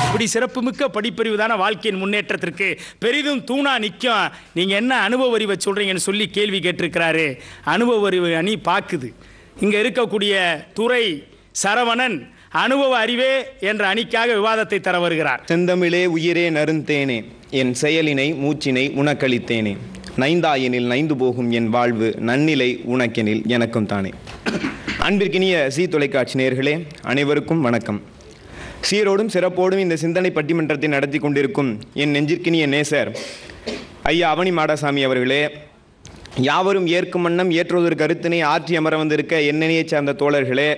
இப்படி சிறப்புமிக்க படிப்பறிவு தான வாழ்க்கையின் முன்னேற்றத்திற்கு பெரிதும் தூணா நிற்கும். நீங்க என்ன அனுபவ அறிவை சொல்றீங்கன்னு சொல்லி கேள்வி கேட்டிருக்கிறாரு. அனுபவ அறிவு அணி பாக்குது. இங்க இருக்கக்கூடிய துறை சரவணன் அனுபவ அறிவே என்ற அணிக்காக விவாதத்தை தர வருகிறார். செந்தமிழே உயிரே நருந்தேனே, என் செயலினை மூச்சினை உனக்களித்தேனே, நைந்தாயெனில் நைந்து போகும் என் வாழ்வு, நன்னிலை உனக்கெனில் எனக்கும் தானே. அன்பிற்கினிய சி தொலைக்காட்சி நேயர்களே, அனைவருக்கும் வணக்கம். சீரோடும் சிறப்போடும் இந்த சிந்தனை பட்டிமன்றத்தை நடத்தி கொண்டிருக்கும் என் நெஞ்சிற்கினிய நேசர் ஐயா அவனி மாடசாமி அவர்களே, யாவரும் ஏற்கும் வண்ணம் ஏற்றுவதற்கு கருத்தினை ஆற்றி அமர வந்திருக்க என்னையை சார்ந்த தோழர்களே,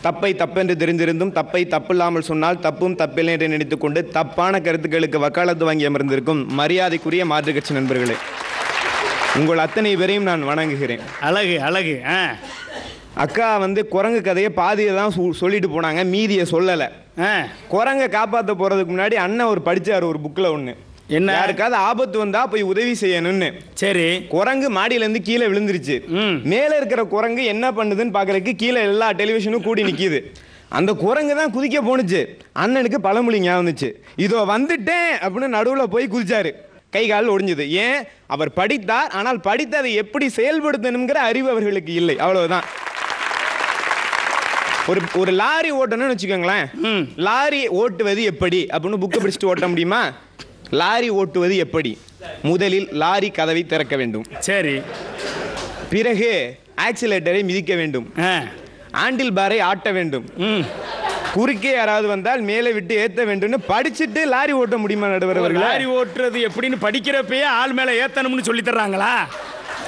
தப்பை தப்பென்று தெரிந்திருந்தும் தப்பை தப்பில்லாமல் சொன்னால் தப்பும் தப்பில்லை என்று நினைத்துக்கொண்டு தப்பான கருத்துக்களுக்கு வக்காலத்து வாங்கி அமர்ந்திருக்கும் மரியாதைக்குரிய மாற்றுக் கட்சி நண்பர்களே, உங்கள் அத்தனை பேரையும் நான் வணங்குகிறேன். அழகு அழகு. அக்கா குரங்கு கதையை பாதியை தான் சொல்லிட்டு போனாங்க, மீதியை சொல்லலை. குரங்கை காப்பாற்ற போகிறதுக்கு முன்னாடி அண்ணன் ஒரு படித்தார் ஒரு புக்கில் ஒன்று, என்ன யாருக்காவது ஆபத்து வந்தா போய் உதவி செய்யணும்னு. சரி, குரங்கு மாடியிலேருந்து கீழே விழுந்துருச்சு. மேலே இருக்கிற குரங்கு என்ன பண்ணுதுன்னு பார்க்கறதுக்கு கீழே எல்லா டெலிவிஷனும் கூடி நிற்கிது. அந்த குரங்கு தான் குதிக்க போணுச்சு. அண்ணனுக்கு பழமொழி ஞாபகம் வந்துச்சு, இதோ வந்துட்டேன் அப்படின்னு நடுவில் போய் குதிச்சாரு. கை கால் ஒடிஞ்சது. ஏன்? அவர் படித்தார், ஆனால் படித்ததை எப்படி செயல்படுத்தணுங்கிற அறிவு அவர்களுக்கு இல்லை, அவ்வளவுதான். ஒரு லாரி ஓட்டணும்னு வச்சுக்கோங்களேன், லாரி ஓட்டுவது எப்படி அப்படின்னு புக்கை பிடிச்சிட்டு ஓட்ட முடியுமா? லாரி ஓட்டுவது எப்படி? முதலில் லாரி கதவை திறக்க வேண்டும். சரி, பிறகு ஆக்சிலேட்டரை மிதிக்க வேண்டும், ஆண்டில் பாரை ஆட்ட வேண்டும், குறுக்கே யாராவது வந்தால் மேலே விட்டு ஏற்ற வேண்டும். படிச்சுட்டு லாரி ஓட்ட முடியுமா நடுவர் அவர்கள்? லாரி ஓட்டுறது எப்படின்னு படிக்கிறப்பயே ஆள் மேலே ஏற்றணும்னு சொல்லி தர்றாங்களா?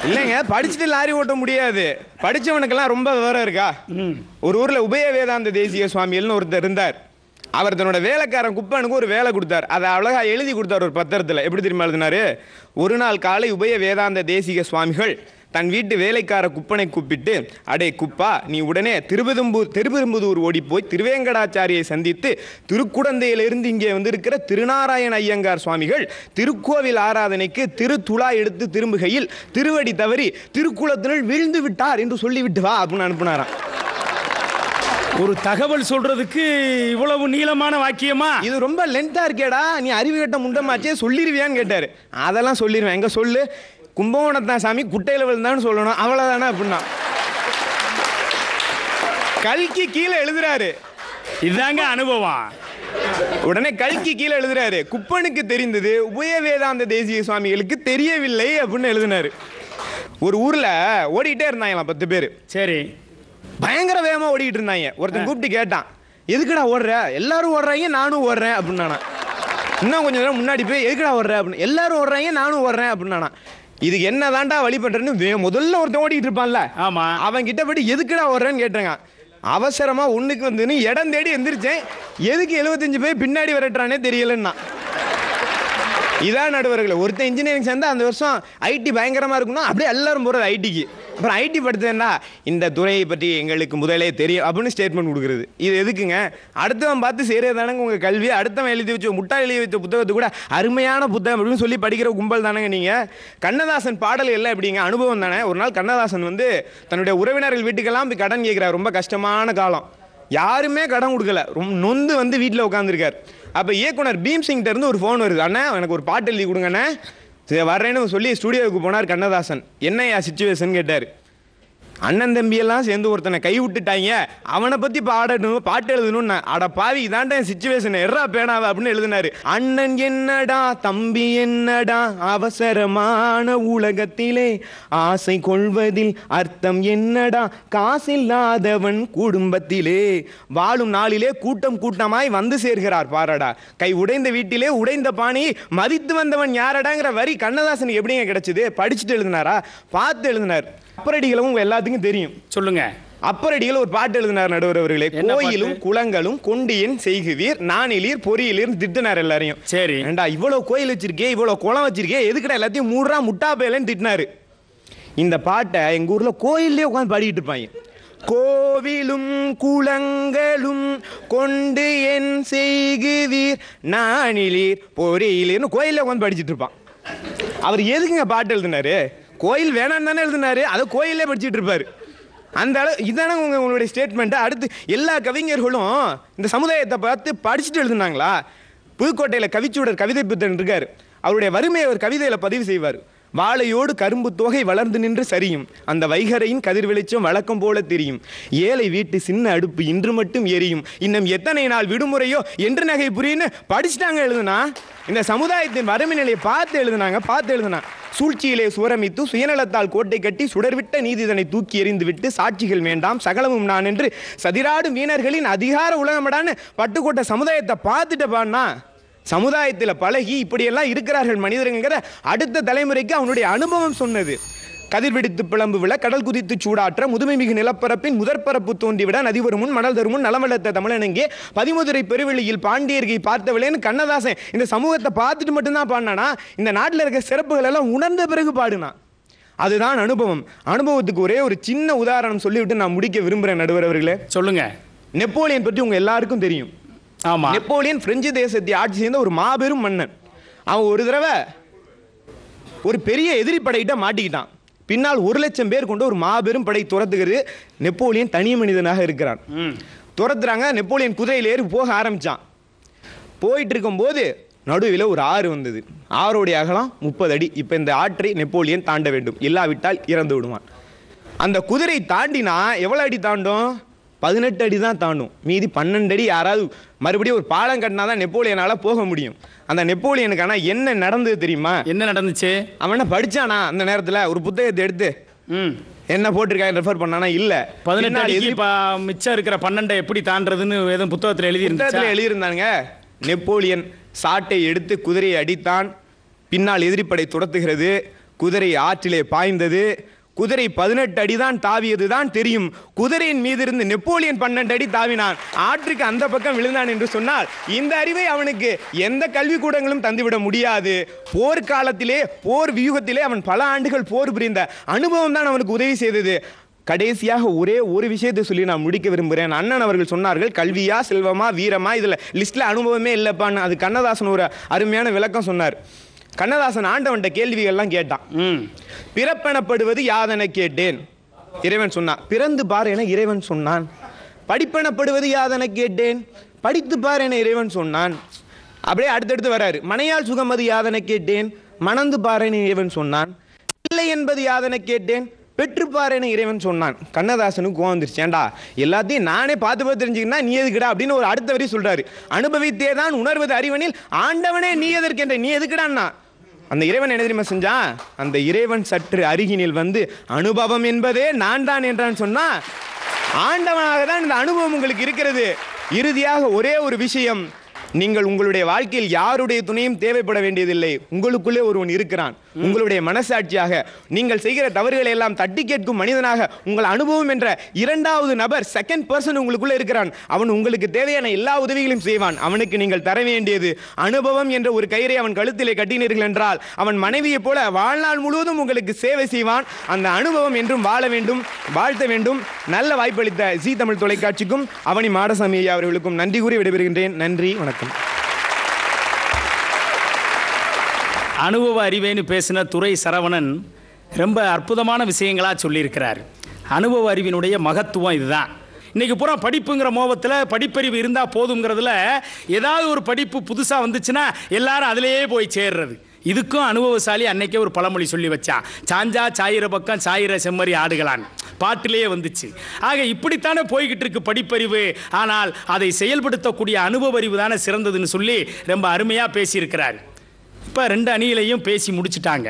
இல்லைங்க, படிச்சுட்டு லாரி ஓட்ட முடியாது. படித்தவனுக்கெல்லாம் ரொம்ப விவரம் இருக்கா? ஒரு ஊரில் உபய வேதாந்த தேசிய சுவாமிகள்னு ஒருத்தர் இருந்தார். அவர் தன்னோட வேலைக்காரன் குப்பனுக்கு ஒரு வேலை கொடுத்தார். அதை அழகா எழுதி கொடுத்தார் ஒரு பத்திரத்தில். எப்படி தெரியுமா எழுதினாரு? ஒரு நாள் காலை உபய வேதாந்த தேசிக சுவாமிகள் தன் வீட்டு வேலைக்கார குப்பனை கூப்பிட்டு, அடே குப்பா, நீ உடனே திருப்பெரும்புதூர் ஓடி போய் திருவேங்கடாச்சாரியை சந்தித்து திருக்குடந்தையிலிருந்து இங்கே இருக்கிற திருநாராயண ஐயங்கார் சுவாமிகள் திருக்கோவில் ஆராதனைக்கு திருத்துளா எடுத்து திரும்புகையில் திருவடி தவறி திருக்குளத்தினுள் விழுந்து விட்டார் என்று சொல்லிவிட்டு வா அப்படின்னு அனுப்பினாராம். ஒரு தகவல் சொல்றதுக்கு இவ்வளவு நீளமான வாக்கியமா? இது ரொம்ப லென்த்தா இருக்கேடா, நீ அறிவு கட்ட முண்டமாச்சே, சொல்லிருவியான்னு கேட்டாரு. அதெல்லாம் சொல்லிடுவேன், எங்க சொல்லு, கும்பகோணத்தான் சாமி குட்டையில் விழுந்தான்னு சொல்லணும், அவ்வளவுதானே அப்படின்னா. கல்கி கீழே எழுதுறாரு, இதுதாங்க அனுபவம். உடனே கல்கி கீழே எழுதுறாரு, குப்பனுக்கு தெரிந்தது உபய வேதாந்த தேசிய சுவாமிகளுக்கு தெரியவில்லை அப்படின்னு எழுதினாரு. ஒரு ஊர்ல ஓடிட்டே இருந்தாங்களாம் 10 பேர். சரி, பயங்கர வேகமா ஓடிட்டு இருந்தாங்க. ஒருத்தன் கூப்பிட்டு கேட்டான், எதுக்குடா ஓடுற? எல்லாரும் ஓடுறாங்க நானும் ஓடுறேன் அப்படின்னா. இன்னும் கொஞ்சம் நேரம் முன்னாடி போய் எதுக்குடா ஓடுற அப்படின்னு, எல்லாரும் ஓடுறாங்க நானும் ஓடுறேன் அப்படின்னா. இதுக்கு என்ன தாண்டா வழி பண்றேன்னு முதல்ல ஒருத்தன் ஓடிட்டு இருப்பான்ல, ஆமா, அவன் கிட்ட போய் எதுக்குடா ஓடுறேன்னு கேட்டாங்க. அவசரமா ஒண்ணுக்கு இடம் தேடி எந்திரிச்சேன், எதுக்கு 75 பேர் பின்னாடி விரட்டுறானே தெரியலன்னா. இதான் நடுவர்கள். ஒருத்தன் இன்ஜினியரிங் சேர்ந்தா அந்த வருஷம் ஐடி பயங்கரமா இருக்கணும், அப்படியே எல்லாரும் போறது ஐடிக்கு. அப்புறம் ஐடி படித்தேன்னா இந்த துறையை பற்றி எங்களுக்கு முதலே தெரியும் அப்படின்னு ஸ்டேட்மெண்ட் கொடுக்குறது. இது எதுக்குங்க? அடுத்தவன் பார்த்து செய்யறதானங்க உங்க கல்வி. அடுத்தவன் எழுதி வச்சு முட்டா எழுதி வைத்த புத்தகத்தை கூட அருமையான புத்தகம் அப்படின்னு சொல்லி படிக்கிற கும்பல் தானங்க நீங்க. கண்ணதாசன் பாடல் எல்லாம் எப்படிங்க? அனுபவம் தானே. ஒரு நாள் கண்ணதாசன் தன்னுடைய உறவினர்கள் வீட்டுக்கெல்லாம் போய் கடன் கேட்கிறார். ரொம்ப கஷ்டமான காலம், யாருமே கடன் கொடுக்கல, ரொம்ப நொந்து வீட்டில் உட்காந்துருக்கார். அப்போ இயக்குனர் பீம்சிங்கிட்ட இருந்து ஒரு ஃபோன் வருது, அண்ணா எனக்கு ஒரு பாட்டு எழுதி கொடுங்கண்ணே. சரி வர்றேன்னு சொல்லி ஸ்டுடியோவுக்கு போனார் கண்ணதாசன். என்னையா சிச்சுவேஷன் கேட்டார். அண்ணன் தம்பியெல்லாம் சேர்ந்து ஒருத்தனை கை விட்டுட்டாங்க, அவனை பற்றி பாட்டு எழுதணும்னு. அட பாவி, இதாண்டா சிச்சுவேஷன், எர்ரா பேனாவை அப்படின்னு எழுதினாரு. அண்ணன் என்னடா தம்பி என்னடா, அவசரமான உலகத்திலே ஆசை கொள்வதில் அர்த்தம் என்னடா, காசில்லாதவன் குடும்பத்திலே வாழும் நாளிலே கூட்டம் கூட்டமாய் வந்து சேர்கிறார் பாரடா, கை உடைந்த வீட்டிலே உடைந்த பாணி மதித்து வந்தவன் யாரடாங்கிற வரி கண்ணதாசனுக்கு எப்படிங்க கிடைச்சது? படிச்சுட்டு எழுதினாரா? பார்த்து எழுதினார். அப்பரடிகளும் எல்லாத்துக்கும் தெரியும், சொல்லுங்க. அப்பரடிகள் ஒரு பாட்டு எழுதினார் நடுவர் அவர்களே. கோயிலும் குளங்களும் கொண்டியன் செய்குவீர் நானிலீர் பொறியிலீர் திட்டினார் எல்லாரையும். சரி, ஏண்டா இவ்வளவு கோயில் வச்சிருக்கே, இவ்வளவு குளம் வச்சிருக்கே, எதுக்குடா எல்லாத்தையும் மூடுறா முட்டா பேலன்னு திட்டினாரு. இந்த பாட்டை எங்க ஊர்ல கோயிலே உட்காந்து பாடிட்டு இருப்பாங்க. கோவிலும் குளங்களும் கொண்டு என் செய்குவீர் நானிலீர் பொறியிலீர்னு கோயிலே உட்காந்து படிச்சுட்டு இருப்பான். அவர் எதுக்குங்க பாட்டு எழுதினாரு? கோயில் வேணான்னு தானே எழுதினாரு, அதை கோயிலே படிச்சுட்டு இருப்பாரு. அந்த அளவு இதான உங்களுடைய ஸ்டேட்மெண்ட். அடுத்து எல்லா கவிஞர்களும் இந்த சமுதாயத்தை பார்த்து படிச்சுட்டு எழுதுனாங்களா? புதுக்கோட்டையில் கவிச்சூடர் கவிதை புத்தன் இருக்கார். அவருடைய வறுமையை ஒரு கவிதையில் பதிவு செய்வார். வாழையோடு கரும்பு தொகை வளர்ந்து நின்று சரியும், அந்த வைகரையின் கதிர் வெளிச்சம் வழக்கம் போல தெரியும், ஏழை வீட்டு சின்ன அடுப்பு இன்று மட்டும் எரியும், இன்னும் எத்தனை நாள் விடுமுறையோ என்று நகை புரியுன்னு படிச்சுட்டாங்க எழுதுனா. இந்த சமுதாயத்தின் வறுமை நிலையை பார்த்து எழுதுனா. சூழ்ச்சியிலே சுவரமித்து சுயநலத்தால் கோட்டை கட்டி சுடர்விட்ட நீதிதனை தூக்கி எறிந்து விட்டு சாட்சிகள் வேண்டாம் சகலமும் நான் என்று சதிராடும் வீணர்களின் அதிகார உலகமடான்னு பட்டுக்கோட்டை சமுதாயத்தை பார்த்துட்டு பாடினா. சமுதாயத்தில் பழகி இப்படியெல்லாம் இருக்கிறார்கள் மனிதர்கள்ங்கிற அடுத்த தலைமுறைக்கு அவனுடைய அனுபவம் சொன்னது. கதிர் வெடித்து பிளம்பு விழ கடல் குதித்து சூடாற்ற முதுமை மிகு நிலப்பரப்பின் முதற்பரப்பு தோன்றிவிட நதி வருமுன் மணல் தருமுன் நலமளத்த தமிழனங்கே பதிமுதுரை பெருவெளியில் பாண்டியர்கை பார்த்தவளேன்னு கண்ணதாசன் இந்த சமூகத்தை பார்த்துட்டு மட்டும்தான் பாடினானா? இந்த நாட்டில் இருக்க சிறப்புகள் எல்லாம் உணர்ந்த பிறகு பாடினான். அதுதான் அனுபவம். அனுபவத்துக்கு ஒரே ஒரு சின்ன உதாரணம் சொல்லிவிட்டு நான் முடிக்க விரும்புகிறேன். நடுவர் அவர்களே, சொல்லுங்க. நெப்போலியன் பற்றி உங்க எல்லாருக்கும் தெரியும். ஆமா, நெப்போலியன் பிரெஞ்சு தேசத்தை ஆட்சி செய்த ஒரு மாபெரும் மன்னன். அவன் ஒரு தடவை ஒரு பெரிய எதிரி படையிட்ட மாட்டிக்கிட்டான். பின்னால் 1,00,000 பேர் கொண்டு ஒரு மாபெரும் படை துரத்துகிறது. நெப்போலியன் தனி மனிதனாக இருக்கிறான். துரத்துறாங்க. நெப்போலியன் குதிரையில் ஏறி போக ஆரம்பிச்சான். போயிட்டு இருக்கும்போது நடுவில் ஒரு ஆறு வந்தது. ஆறுடைய அகலம் 30 அடி. இப்போ இந்த ஆற்றை நெப்போலியன் தாண்ட வேண்டும், இல்லாவிட்டால் இறந்து விடுவான். அந்த குதிரை தாண்டினா எவ்வளோ அடி தாண்டும்? 18 அடி தான் தாண்டும். மீதி 12 அடி யாராவது மறுபடியும் ஒரு பாலம் கட்டினா தான் நெப்போலியனால் போக முடியும். அந்த நெப்போலியனுக்கு ஆனால் என்ன நடந்தது தெரியுமா? என்ன நடந்துச்சு? அவனை படிச்சானா அந்த நேரத்தில் ஒரு புத்தகத்தை எடுத்து என்ன போட்டிருக்காங்க ரெஃபர் பண்ணானா? இல்லை. 18 அடி மிச்சம் இருக்கிற 12 எப்படி தாண்டதுன்னு எதுவும் புத்தகத்தில் எழுதியிருந்தாங்க. நெப்போலியன் சாட்டை எடுத்து குதிரையை அடித்தான். பின்னால் எதிரிப்படை துரத்துகிறது. குதிரை ஆற்றிலே பாய்ந்தது. குதிரை 18 அடி தான் தாவியது தான் தெரியும். குதிரையின் மீது இருந்து நெப்போலியன் 12 அடி தாவினான். ஆற்றுக்கு அந்த பக்கம் விழுந்தான் என்று சொன்னால் இந்த அறிவை அவனுக்கு எந்த கல்விக்கூடங்களும் தந்துவிட முடியாது. போர்க்காலத்திலே போர் வியூகத்திலே அவன் பல ஆண்டுகள் போர் புரிந்த அனுபவம் தான் அவனுக்கு உதவி செய்தது. கடைசியாக ஒரே ஒரு விஷயத்தை சொல்லி நான் முடிக்க விரும்புகிறேன். அண்ணன் அவர்கள் சொன்னார்கள் கல்வியா செல்வமா வீரமா, இதில் லிஸ்ட்டில் அனுபவமே இல்லைப்பான்னு. அது கண்ணதாசன் ஒரு அருமையான விளக்கம் சொன்னார். கண்ணதாசன் ஆண்டவன்ட்ட கேள்விகள்லாம் கேட்டான். பிறப்பெனப்படுவது யாதென கேட்டேன், இறைவன் சொன்னான். பிறந்து பார் என இறைவன் சொன்னான். படிப்பெனப்படுவது யாதென கேட்டேன், படித்து பார் என இறைவன் சொன்னான். அப்படியே அடுத்தடுத்து வராரு. மனையால் சுகமது யாதென கேட்டேன், மணந்து பார் என இறைவன் சொன்னான். இல்லை என்பது யாதென கேட்டேன், பெற்றுப்பார் என இறைவன் சொன்னான். கண்ணதாசனுக்கு கோவம் வந்துருச்சு. ஏண்டா எல்லாத்தையும் நானே பார்த்து தெரிஞ்சுக்கினா நீ எதுக்குடா அப்படின்னு ஒரு அடுத்த வரி சொல்றாரு. அனுபவித்தே தான் உணர்வது அறிவனில் ஆண்டவனே நீ எதற்கென்ற, நீ எதுக்குடான்னா? அந்த இறைவன் என்ன தெரியுமா செஞ்சான்? அந்த இறைவன் சற்று அருகினில் வந்து அனுபவம் என்பதே நான் தான் என்றான் சொன்னா, ஆண்டவனாக தான் இந்த அனுபவம் உங்களுக்கு இருக்கிறது. இறுதியாக ஒரே ஒரு விஷயம், நீங்கள் உங்களுடைய வாழ்க்கையில் யாருடைய துணையும் தேவைப்பட வேண்டியதில்லை. உங்களுக்குள்ளே ஒருவன் இருக்கிறான். உங்களுடைய மனசாட்சியாக நீங்கள் செய்கிற தவறுகளை எல்லாம் தட்டி கேட்கும் மனிதனாக உங்கள் அனுபவம் என்ற இரண்டாவது நபர், செகண்ட் பர்சன் உங்களுக்குள்ளே இருக்கிறான். அவன் உங்களுக்கு தேவையான எல்லா உதவிகளையும் செய்வான். அவனுக்கு நீங்கள் தர வேண்டியது அனுபவம் என்ற ஒரு கயிறை அவன் கழுத்திலே கட்டினீர்கள் என்றால் அவன் மனைவியை போல வாழ்நாள் முழுவதும் உங்களுக்கு சேவை செய்வான். அந்த அனுபவம் என்றும் வாழ வேண்டும், வாழ்த்த வேண்டும். நல்ல வாய்ப்பளித்த ஜி தமிழ் தொலைக்காட்சிக்கும் அவனி மாடசாமி ஐயா அவர்களுக்கும் நன்றி கூறி விடைபெறுகின்றேன். நன்றி, வணக்கம். அனுபவ அறிவேன்னு பேசின துரை சரவணன் ரொம்ப அற்புதமான விஷயங்களா சொல்லியிருக்கிறார். அனுபவ அறிவினுடைய மகத்துவம் இதுதான். இன்னைக்கு பூரா படிப்புங்கிற மோகத்தில் படிப்பறிவு இருந்தால் போதுங்கிறதுல ஏதாவது ஒரு படிப்பு புதுசாக வந்துச்சுன்னா எல்லாரும் அதிலேயே போய் சேர்றது. இதுக்கும் அனுபவசாலி அன்னைக்கே ஒரு பழமொழி சொல்லி வச்சான். சாஞ்சா சாயிர பக்கம் சாயிர செம்மறி ஆடுகளான் பாட்டிலேயே வந்துச்சு. ஆக இப்படித்தானே போய்கிட்டு இருக்கு படிப்பறிவு. ஆனால் அதை செயல்படுத்தக்கூடிய அனுபவ அறிவு தானே சிறந்ததுன்னு சொல்லி ரொம்ப அருமையாக பேசியிருக்கிறார். இப்போ 2 அணியிலையும் பேசி முடிச்சுட்டாங்க.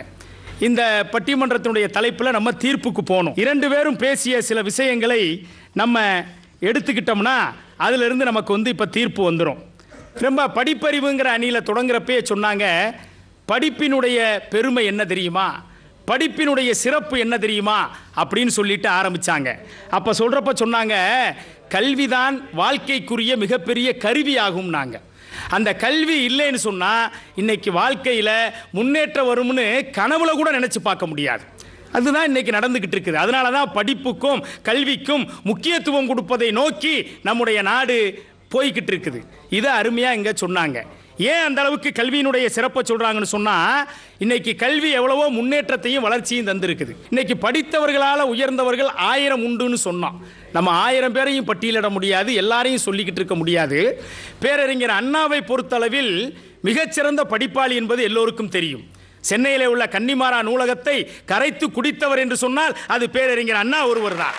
இந்த பட்டிமன்றத்தினுடைய தலைப்பில் நம்ம தீர்ப்புக்கு போகணும். 2 பேரும் பேசிய சில விஷயங்களை நம்ம எடுத்துக்கிட்டோம்னா அதிலிருந்து நமக்கு இப்போ தீர்ப்பு வந்துடும். ரொம்ப படிப்பறிவுங்கிற அணியில் தொடங்குறப்பே சொன்னாங்க, படிப்பினுடைய பெருமை என்ன தெரியுமா, படிப்பினுடைய சிறப்பு என்ன தெரியுமா அப்படின்னு சொல்லிட்டு ஆரம்பித்தாங்க. அப்போ சொல்கிறப்ப சொன்னாங்க, கல்விதான் வாழ்க்கைக்குரிய மிகப்பெரிய கருவி ஆகும்னாங்க. அந்த கல்வி இல்லைன்னு சொன்னால் இன்னைக்கு வாழ்க்கையில் முன்னேற்றம் வரும்னு கனவுல கூட நினச்சி பார்க்க முடியாது. அதுதான் இன்னைக்கு நடந்துக்கிட்டு இருக்குது. அதனால தான் படிப்புக்கும் கல்விக்கும் முக்கியத்துவம் கொடுப்பதை நோக்கி நம்முடைய நாடு போய்கிட்டு இருக்குது. இதை அருமையாக இங்கே சொன்னாங்க. ஏன் அந்த அளவுக்கு கல்வியினுடைய சிறப்பை சொல்கிறாங்கன்னு சொன்னால், இன்னைக்கு கல்வி எவ்வளவோ முன்னேற்றத்தையும் வளர்ச்சியும் தந்திருக்குது. இன்னைக்கு படித்தவர்களால் உயர்ந்தவர்கள் 1000 உண்டுன்னு சொன்னோம். நம்ம 1000 பேரையும் பட்டியலிட முடியாது, எல்லாரையும் சொல்லிக்கிட்டு இருக்க முடியாது. பேரறிஞர் அண்ணாவை பொறுத்தளவில் மிகச்சிறந்த படிப்பாளி என்பது எல்லோருக்கும் தெரியும். சென்னையில் உள்ள கன்னிமாரா நூலகத்தை கரைத்து குடித்தவர் என்று சொன்னால் அது பேரறிஞர் அண்ணா ஒருவர் தான்.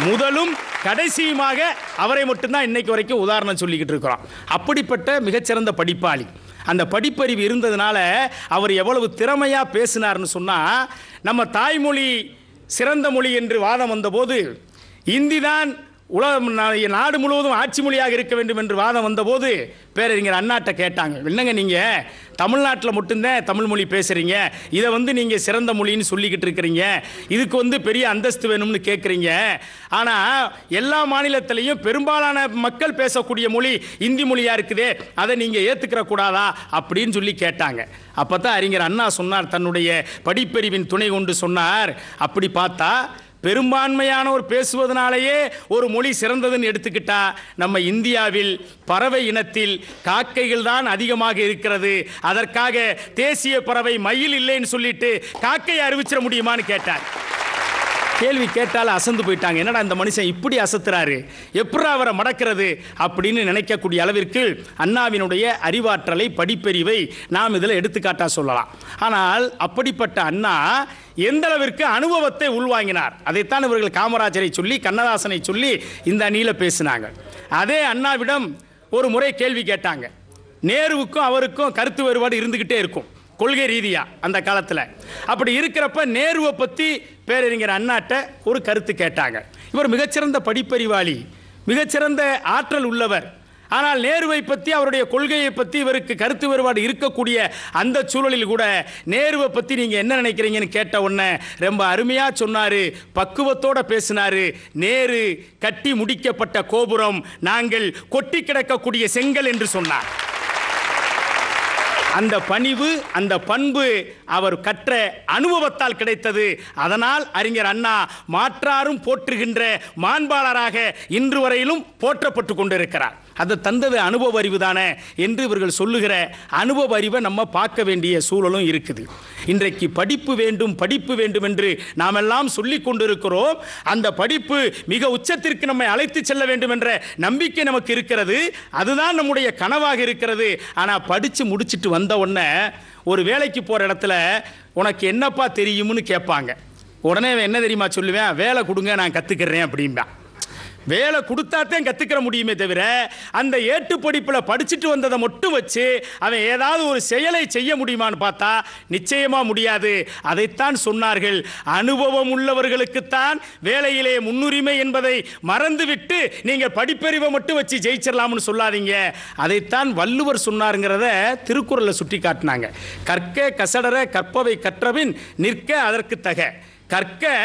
முதலும் கடைசியுமாக அவரை மட்டும்தான் இன்னைக்கு வரைக்கும் உதாரணம் சொல்லிக்கிட்டு இருக்கிறோம். அப்படிப்பட்ட மிகச்சிறந்த படிப்பாளி. அந்த படிப்பறிவு இருந்ததுனால அவர் எவ்வளவு திறமையாக பேசினார்னு சொன்னால், நம்ம தாய்மொழி சிறந்த மொழி என்று வாதம் வந்தபோது, இந்தி தான் நாடு முழுவதும் ஆட்சி மொழியாக இருக்க வேண்டும் என்று வாதம் வந்தபோது பேரறிஞர் அண்ணாட்ட கேட்டாங்க, என்னங்க நீங்கள் தமிழ்நாட்டில் மட்டும்தான் தமிழ் மொழி பேசுகிறீங்க, இதை நீங்கள் சிறந்த மொழின்னு சொல்லிக்கிட்டு இருக்கிறீங்க, இதுக்கு பெரிய அந்தஸ்து வேணும்னு கேட்குறீங்க, ஆனால் எல்லா மாநிலத்திலையும் பெரும்பாலான மக்கள் பேசக்கூடிய மொழி இந்தி மொழியாக இருக்குதே, அதை நீங்கள் ஏற்றுக்கிற கூடாதா அப்படின்னு சொல்லி கேட்டாங்க. அப்போ தான் அறிஞர் அண்ணா சொன்னார், தன்னுடைய படிப்பறிவின் துணை கொண்டு சொன்னார், அப்படி பார்த்தா பெரும்பான்மையானோர் பேசுவதனாலேயே ஒரு மொழி சிறந்ததுன்னு எடுத்துக்கிட்டா, நம்ம இந்தியாவில் பறவை இனத்தில் காக்கைகள் தான் அதிகமாக இருக்கிறது, அதற்காக தேசிய பறவை மயில் இல்லைன்னு சொல்லிட்டு காக்கையை அறிவிச்சிட முடியுமான்னு கேட்டார். கேள்வி கேட்டால் அசந்து போயிட்டாங்க. என்னடா இந்த மனுஷன் இப்படி அசத்துறாரு, எப்படி அவரை மடக்கிறது அப்படின்னு நினைக்கக்கூடிய அளவிற்கு அண்ணாவினுடைய அறிவாற்றலை, படிப்பறிவை நாம் இதில் எடுத்துக்காட்டா சொல்லலாம். ஆனால் அப்படிப்பட்ட அண்ணா எந்த அளவிற்கு அனுபவத்தை உள்வாங்கினார், அதைத்தான் இவர்கள் காமராஜரை சொல்லி கண்ணதாசனை சொல்லி இந்த அணியில் பேசினாங்க. அதே அண்ணாவிடம் ஒரு முறை கேள்வி கேட்டாங்க. நேருவுக்கும் அவருக்கும் கருத்து வேறுபாடு இருந்துகிட்டே இருக்கும் கொள்கை ரீதியா அந்த காலத்தில். அப்படி இருக்கிறப்ப நேருவை பற்றி பேரறிஞர் அண்ணாட்ட ஒரு கருத்து கேட்டாங்க. இவர் மிகச்சிறந்த படிப்பறிவாளி, மிகச்சிறந்த ஆற்றல் உள்ளவர். ஆனால் நேருவை பற்றி, அவருடைய கொள்கையை பற்றி இவருக்கு கருத்து வேறுபாடு இருக்கக்கூடிய அந்த சூழலில் கூட நேருவை பற்றி நீங்கள் என்ன நினைக்கிறீங்கன்னு கேட்ட உடனே ரொம்ப அருமையாக சொன்னார், பக்குவத்தோடு பேசினார். நேரு கட்டி முடிக்கப்பட்ட கோபுரம், நாங்கள் கொட்டி கிடக்கக்கூடிய செங்கல் என்று சொன்னார். அந்த பணிவு, அந்த பண்பு அவர் கற்ற அனுபவத்தால் கிடைத்தது. அதனால் அறிஞர் அண்ணா மாற்றாரும் போற்றுகின்ற மாண்பாளராக இன்று வரையிலும் போற்றப்பட்டு கொண்டிருக்கிறார். அதை தந்தது அனுபவ அறிவு தானே என்று இவர்கள் சொல்லுகிற அனுபவ அறிவை நம்ம பார்க்க வேண்டிய சூழலும் இருக்குது. இன்றைக்கு படிப்பு வேண்டும், படிப்பு வேண்டும் என்று நாம் எல்லாம் சொல்லிக் கொண்டிருக்கிறோம். அந்த படிப்பு மிக உச்சத்திற்கு நம்மை அழைத்து செல்ல வேண்டும் என்ற நம்பிக்கை நமக்கு இருக்கிறது. அதுதான் நம்முடைய கனவாக இருக்கிறது. ஆனால் படித்து முடிச்சுட்டு வந்த உடனே ஒரு வேலைக்கு போகிற இடத்துல உனக்கு என்னப்பா தெரியும்னு கேட்பாங்க. உடனே என்ன தெரியுமா சொல்லுவேன், வேலை கொடுங்க நான் கற்றுக்கிறேன் அப்படின்பா. வேலை கொடுத்தாத்தான் கற்றுக்கிற முடியுமே தவிர அந்த ஏட்டு படிப்பில் படிச்சுட்டு வந்ததை மட்டும் வச்சு அவன் ஏதாவது ஒரு செயலை செய்ய முடியுமான்னு பார்த்தா நிச்சயமாக முடியாது. அதைத்தான் சொன்னார்கள், அனுபவம் உள்ளவர்களுக்குத்தான் வேலையிலே முன்னுரிமை என்பதை மறந்துவிட்டு நீங்கள் படிப்பறிவை மட்டும் வச்சு ஜெயிச்சிடலாம்னு சொல்லாதீங்க. அதைத்தான் வள்ளுவர் சொன்னாருங்கிறத திருக்குறளில் சுட்டி காட்டினாங்க. கற்க கசடர கற்பவை கற்றபின் நிற்க அதற்கு தக, கற்க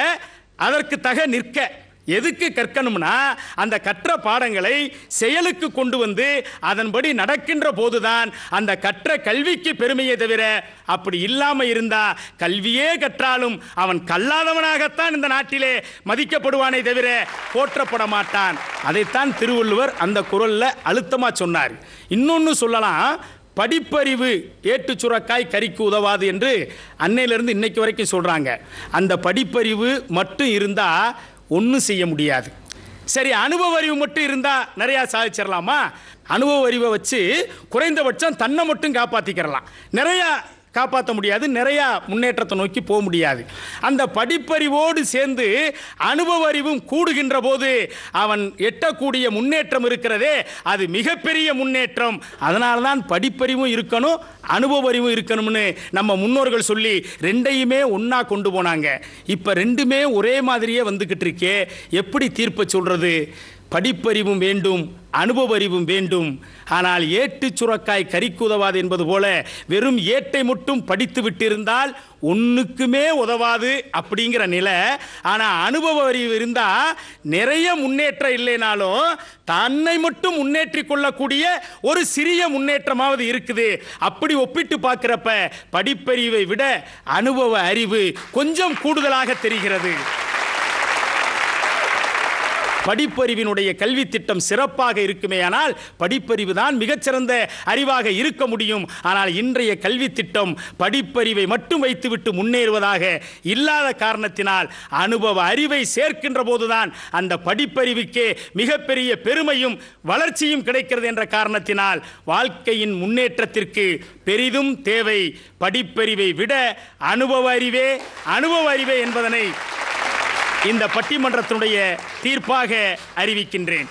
அதற்கு தக நிற்க. எதுக்கு கற்கணும்னா அந்த கற்ற பாடங்களை செயலுக்கு கொண்டு வந்து அதன்படி நடக்கின்ற போதுதான் அந்த கற்ற கல்விக்கு பெருமையை தவிர, அப்படி இல்லாமல் இருந்தா கல்வியே கற்றாலும் அவன் கல்லாதவனாகத்தான் இந்த நாட்டிலே மதிக்கப்படுவானே தவிர போற்றப்பட மாட்டான். அதைத்தான் திருவள்ளுவர் அந்த குறளில் அழுத்தமாக சொன்னார். இன்னொன்று சொல்லலாம், படிப்பறிவு ஏட்டு சுரக்காய் கறிக்கு உதவாது என்று அன்னையிலிருந்து இன்னைக்கு வரைக்கும் சொல்கிறாங்க. அந்த படிப்பறிவு மட்டும் இருந்தால் ஒன்றும் செய்ய முடியாது. சரி, அனுபவ அறிவு மட்டும் இருந்தால் நிறையா சாதிச்சிடலாமா? அனுபவ அறிவை வச்சு குறைந்தபட்சம் தன்னை மட்டும் காப்பாற்றிக்கிறலாம், நிறையா காப்பாற்ற முடியாது, நிறையா முன்னேற்றத்தை நோக்கி போக முடியாது. அந்த படிப்பறிவோடு சேர்ந்து அனுபவ அறிவும் கூடுகின்ற போது அவன் எட்டக்கூடிய முன்னேற்றம் இருக்கிறதே, அது மிகப்பெரிய முன்னேற்றம். அதனால தான் படிப்பறிவும் இருக்கணும், அனுபவ அறிவும் இருக்கணும்னு நம்ம முன்னோர்கள் சொல்லி ரெண்டையுமே ஒன்றா கொண்டு போனாங்க. இப்போ ரெண்டுமே ஒரே மாதிரியே வந்துக்கிட்டு இருக்கே, எப்படி தீர்ப்பை சொல்கிறது? படிப்பறிவும் வேண்டும், அனுபவ அறிவும் வேண்டும். ஆனால் ஏட்டு சுரக்காய் கறிக்கு உதவாது என்பது போல வெறும் ஏட்டை மட்டும் படித்து விட்டிருந்தால் ஒன்றுக்குமே உதவாது அப்படிங்கிற நிலை. ஆனால் அனுபவ அறிவு இருந்தால் நிறைய முன்னேற்றம் இல்லைனாலும் தன்னை மட்டும் முன்னேற்றி கொள்ளக்கூடிய ஒரு சிறிய முன்னேற்றமாவது இருக்குது. அப்படி ஒப்பிட்டு பார்க்குறப்ப படிப்பறிவை விட அனுபவ அறிவு கொஞ்சம் கூடுதலாக தெரிகிறது. படிப்பறிவினுடைய கல்வி திட்டம் சிறப்பாக இருக்குமேயானால் படிப்பறிவு தான் மிகச்சிறந்த அறிவாக இருக்க முடியும். ஆனால் இன்றைய கல்வி திட்டம் படிப்பறிவை மட்டும் வைத்துவிட்டு முன்னேறுவதாக இல்லாத காரணத்தினால் அனுபவ அறிவை சேர்க்கின்ற போதுதான் அந்த படிப்பறிவுக்கே மிகப்பெரிய பெருமையும் வளர்ச்சியும் கிடைக்கிறது என்ற காரணத்தினால் வாழ்க்கையின் முன்னேற்றத்திற்கு பெரிதும் தேவை படிப்பறிவை விட அனுபவ அறிவே என்பதனை இந்த பட்டிமன்றத்தினுடைய தீர்ப்பாக அறிவிக்கின்றேன்.